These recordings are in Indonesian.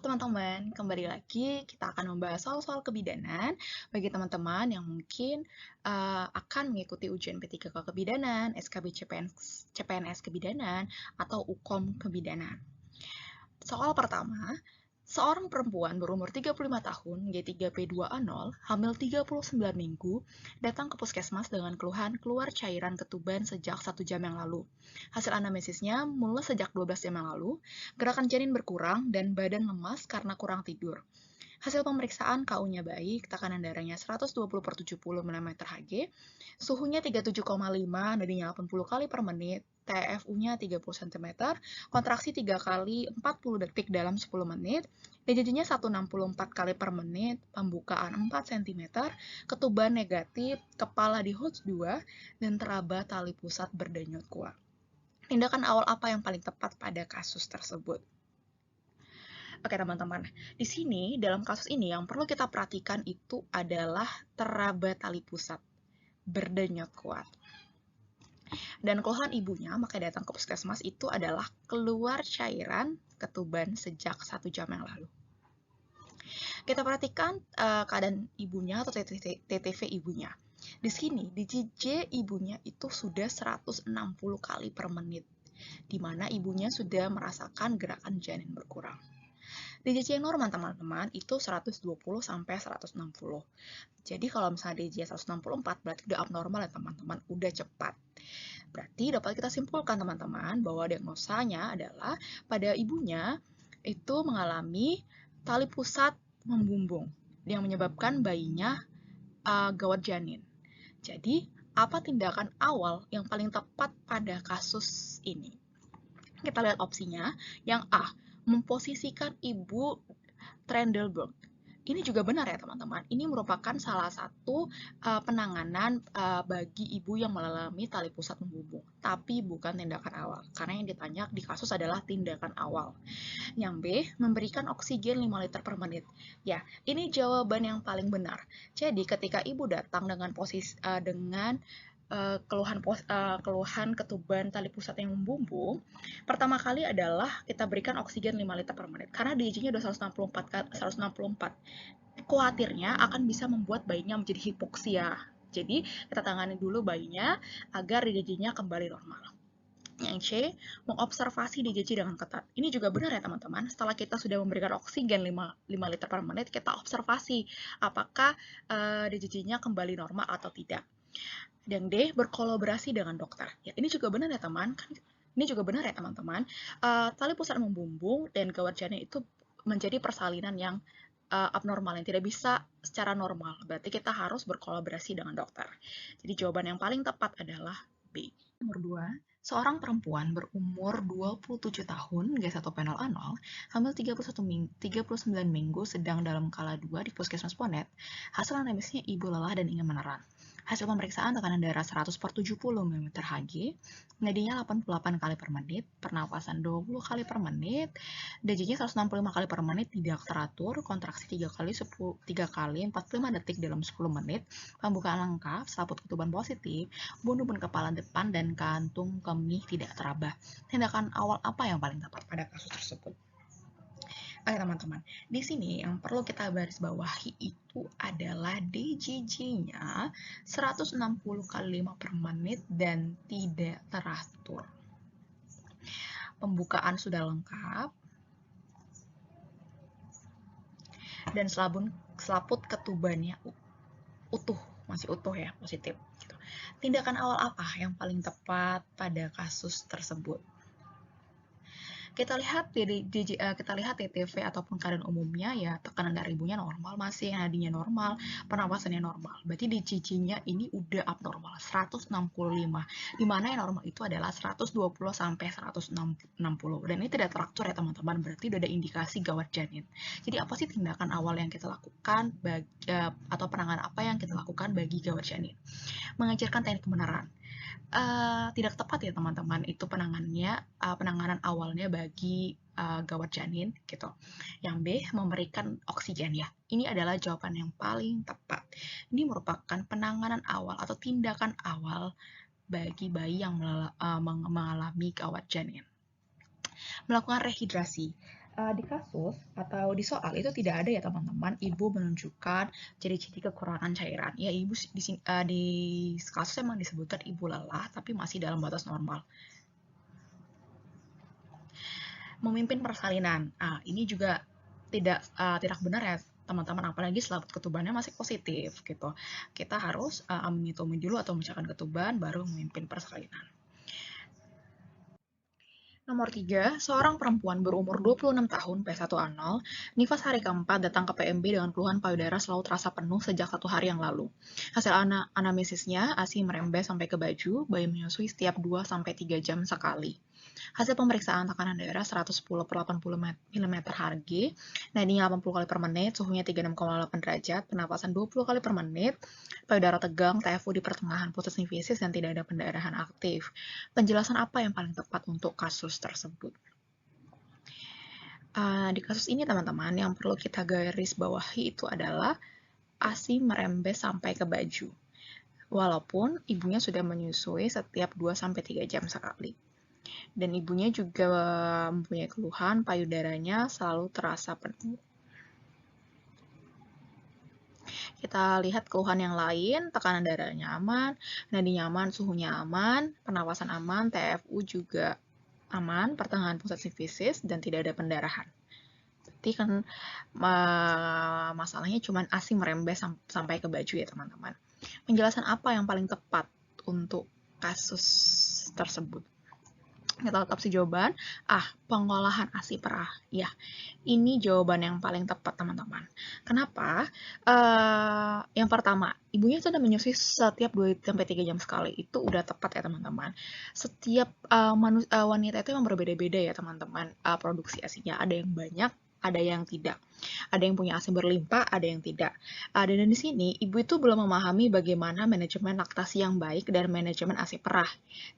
teman-teman, kembali lagi kita akan membahas soal-soal kebidanan bagi teman-teman yang mungkin akan mengikuti ujian P3K Kebidanan, SKB CPNS Kebidanan, atau UKOM Kebidanan. Soal pertama, seorang perempuan berumur 35 tahun, G3P2A0, hamil 39 minggu, datang ke puskesmas dengan keluhan keluar cairan ketuban sejak 1 jam yang lalu. Hasil anamnesisnya mulai sejak 12 jam yang lalu, gerakan janin berkurang dan badan lemas karena kurang tidur. Hasil pemeriksaan KU-nya baik, tekanan darahnya 120/70 mm Hg, suhunya 37,5, nadinya 80 kali per menit, TFU-nya 30 cm, kontraksi 3 kali 40 detik dalam 10 menit, DJJ-nya 164 kali per menit, pembukaan 4 cm, ketuban negatif, kepala di HOTS 2, dan teraba tali pusat berdenyut kuat. Tindakan awal apa yang paling tepat pada kasus tersebut? Oke teman-teman, di sini dalam kasus ini yang perlu kita perhatikan itu adalah teraba tali pusat, berdenyut kuat. Dan keluhan ibunya, maka datang ke puskesmas itu adalah keluar cairan ketuban sejak 1 jam yang lalu. Kita perhatikan keadaan ibunya atau TTV ibunya. Di sini, DJJ ibunya itu sudah 160 kali per menit, di mana ibunya sudah merasakan gerakan janin berkurang. DJJ yang normal teman-teman itu 120 sampai 160. Jadi kalau misalnya DJJ 164 berarti udah abnormal ya teman-teman, udah cepat. Berarti dapat kita simpulkan teman-teman bahwa diagnosanya adalah pada ibunya itu mengalami tali pusat membumbung yang menyebabkan bayinya gawat janin. Jadi apa tindakan awal yang paling tepat pada kasus ini? Kita lihat opsinya. Yang A, memposisikan ibu Trendelenburg. Ini juga benar ya teman-teman. Ini merupakan salah satu penanganan bagi ibu yang mengalami tali pusat membumbung, tapi bukan tindakan awal. Karena yang ditanya di kasus adalah tindakan awal. Yang B, memberikan oksigen 5 liter per menit. Ya, ini jawaban yang paling benar. Jadi ketika ibu datang dengan keluhan ketuban tali pusat yang membumbung, pertama kali adalah kita berikan oksigen 5 liter per menit karena DJJ-nya udah 164. Khawatirnya akan bisa membuat bayinya menjadi hipoksia. Jadi kita tangani dulu bayinya agar DJJ-nya kembali normal. Yang C, mengobservasi DJJ dengan ketat. Ini juga benar ya teman-teman, setelah kita sudah memberikan oksigen 5 liter per menit, kita observasi apakah DJJ-nya kembali normal atau tidak. Dan D, berkolaborasi dengan dokter. Ya, ini juga benar ya teman. Ini juga benar ya teman-teman. Tali pusat membumbung dan gawat janin itu menjadi persalinan yang abnormal, yang tidak bisa secara normal. Berarti kita harus berkolaborasi dengan dokter. Jadi jawaban yang paling tepat adalah B. Nomor 2, seorang perempuan berumur 27 tahun, G1P0A0, hamil 39 minggu, sedang dalam kala 2 di Puskesmas Ponet. Hasil anamnesisnya ibu lelah dan ingin meneran. Hasil pemeriksaan tekanan darah 100/70 mm Hg, nadinya 88 kali per menit, pernapasan 20 kali per menit, DJJ 165 kali per menit tidak teratur, kontraksi 3 kali 45 detik dalam 10 menit, pembukaan lengkap, selaput ketuban positif, bunuh kepala depan dan kantung kemih tidak teraba. Tindakan awal apa yang paling tepat pada kasus tersebut? Oke teman-teman, di sini yang perlu kita garis bawahi itu adalah DJJ-nya 160 kali 5 per menit dan tidak teratur. Pembukaan sudah lengkap dan selaput ketubannya masih utuh ya, positif. Gitu. Tindakan awal apa yang paling tepat pada kasus tersebut? Kita lihat TTV ataupun keadaan umumnya ya, tekanan darah ibunya normal, masih nadinya normal, pernapasannya normal. Berarti DJJ-nya ini udah abnormal, 165. Di mana yang normal itu adalah 120 sampai 160. Dan ini tidak teratur ya teman-teman, berarti udah ada indikasi gawat janin. Jadi apa sih tindakan awal yang kita lakukan atau penanganan apa yang kita lakukan bagi gawat janin? Mengajarkan teknik kebenaran. Tidak tepat ya teman-teman, itu penanganan awalnya bagi gawat janin gitu. Yang B, memberikan oksigen ya. Ini adalah jawaban yang paling tepat. Ini merupakan penanganan awal atau tindakan awal bagi bayi yang mengalami gawat janin. Melakukan rehidrasi. Di kasus atau di soal itu tidak ada ya teman-teman, ibu menunjukkan ciri-ciri kekurangan cairan. Ya ibu di kasus emang disebutkan ibu lelah, tapi masih dalam batas normal. Memimpin persalinan, ini juga tidak benar ya teman-teman, apalagi selaput ketubannya masih positif gitu. Kita harus amiotomi dulu atau memecahkan ketuban baru memimpin persalinan. Nomor 3, seorang perempuan berumur 26 tahun P1A0, nifas hari keempat datang ke PMB dengan keluhan payudara selalu terasa penuh sejak 1 hari yang lalu. Hasil anamnesisnya, ASI merembes sampai ke baju, bayi menyusui setiap 2-3 jam sekali. Hasil pemeriksaan tekanan darah 110/80 mm Hg, nadinya 80 kali per menit, suhunya 36,8 derajat, penapasan 20 kali per menit, payudara tegang, TFU di pertengahan pusat sifisis dan tidak ada pendarahan aktif. Penjelasan apa yang paling tepat untuk kasus tersebut? Di kasus ini teman-teman, yang perlu kita garis bawahi itu adalah ASI merembes sampai ke baju. Walaupun ibunya sudah menyusui setiap 2-3 jam sekali. Dan ibunya juga mempunyai keluhan payudaranya selalu terasa penuh. Kita lihat keluhan yang lain, tekanan darahnya aman, nadi nyaman, suhunya aman, pernapasan aman, TFU juga aman, pertengahan pusat sifisis, dan tidak ada pendarahan. Berarti kan masalahnya cuma ASI merembes sampai ke baju ya teman-teman. Penjelasan apa yang paling tepat untuk kasus tersebut? Kita lihat opsi jawaban. Pengolahan ASI perah. Ya, ini jawaban yang paling tepat, teman-teman. Kenapa? Yang pertama, ibunya sudah menyusui setiap 2-3 jam sekali. Itu udah tepat ya, teman-teman. Setiap wanita itu memang berbeda-beda ya, teman-teman. Produksi ASI-nya ada yang banyak, ada yang tidak. Ada yang punya ASI berlimpah, ada yang tidak. Dan di sini, ibu itu belum memahami bagaimana manajemen laktasi yang baik dan manajemen ASI perah.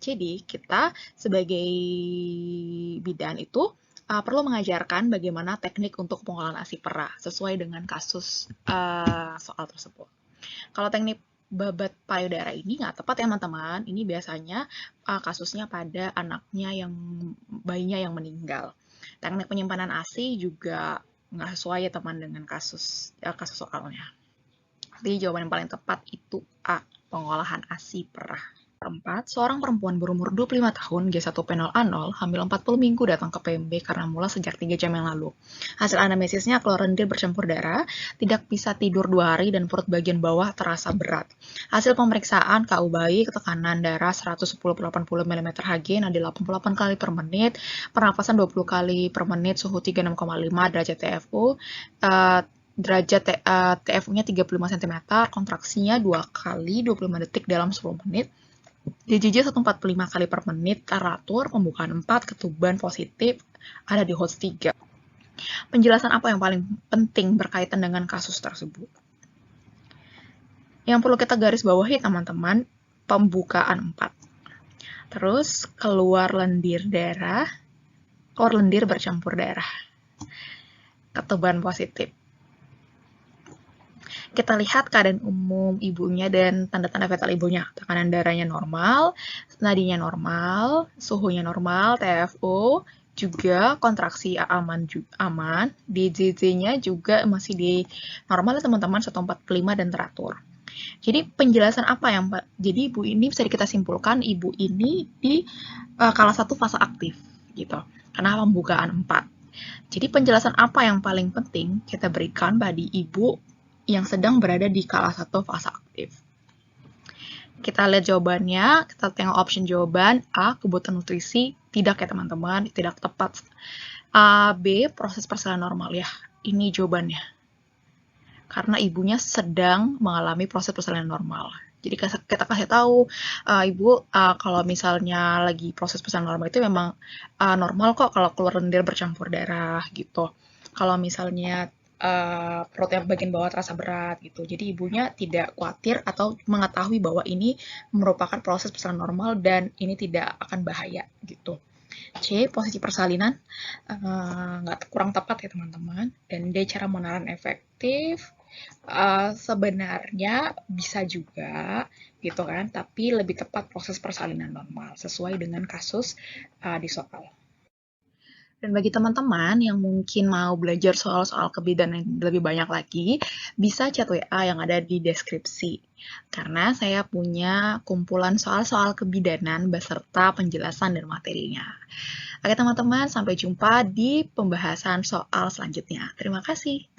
Jadi, kita sebagai bidan itu perlu mengajarkan bagaimana teknik untuk pengolahan ASI perah sesuai dengan kasus soal tersebut. Kalau teknik babat payudara ini nggak tepat ya teman-teman. Ini biasanya kasusnya pada bayinya yang meninggal. Teknik penyimpanan ASI juga nggak sesuai ya teman dengan kasus soalnya. Jadi jawaban yang paling tepat itu A, pengolahan ASI perah. 4, seorang perempuan berumur 25 tahun, G1P0A0, hamil 40 minggu datang ke PMB karena mula sejak 3 jam yang lalu. Hasil anamnesisnya keluar lendir bercampur darah, tidak bisa tidur 2 hari, dan perut bagian bawah terasa berat. Hasil pemeriksaan KU bayi, tekanan darah 110/80 mm Hg, nadi 88 kali per menit, pernapasan 20 kali per menit, suhu 36,5 derajat TFU, derajat TFU-nya 35 cm, kontraksinya 2 kali 25 detik dalam 10 menit, DJJ 145 kali per menit, teratur, pembukaan 4, ketuban positif, ada di host 3. Penjelasan apa yang paling penting berkaitan dengan kasus tersebut? Yang perlu kita garis bawahi teman-teman, pembukaan 4. Terus keluar lendir bercampur darah. Ketuban positif. Kita lihat keadaan umum ibunya dan tanda-tanda vital ibunya. Tekanan darahnya normal, nadinya normal, suhunya normal, TFO juga, kontraksi aman, DJJ-nya juga masih di normal teman-teman, 145 dan teratur. Jadi penjelasan apa yang jadi ibu ini bisa kita simpulkan ibu ini di kala 1 fase aktif gitu. Karena pembukaan 4. Jadi penjelasan apa yang paling penting kita berikan pada ibu yang sedang berada di kala 1 fase aktif? Kita lihat jawabannya, kita tengok option jawaban. A, kebutuhan nutrisi, tidak ya teman-teman, tidak tepat. B, proses persalinan normal, ya ini jawabannya. Karena ibunya sedang mengalami proses persalinan normal. Jadi kita kasih tahu, ibu kalau misalnya lagi proses persalinan normal itu memang normal kok kalau keluar lendir bercampur darah gitu. Kalau misalnya perut yang bagian bawah terasa berat gitu. Jadi ibunya tidak khawatir atau mengetahui bahwa ini merupakan proses persalinan normal dan ini tidak akan bahaya gitu. C, posisi persalinan kurang tepat ya teman-teman. Dan D, cara mengenalkan efektif. Sebenarnya bisa juga gitu kan, tapi lebih tepat proses persalinan normal sesuai dengan kasus di soal. Dan bagi teman-teman yang mungkin mau belajar soal-soal kebidanan lebih banyak lagi, bisa chat WA yang ada di deskripsi. Karena saya punya kumpulan soal-soal kebidanan beserta penjelasan dan materinya. Oke teman-teman, sampai jumpa di pembahasan soal selanjutnya. Terima kasih.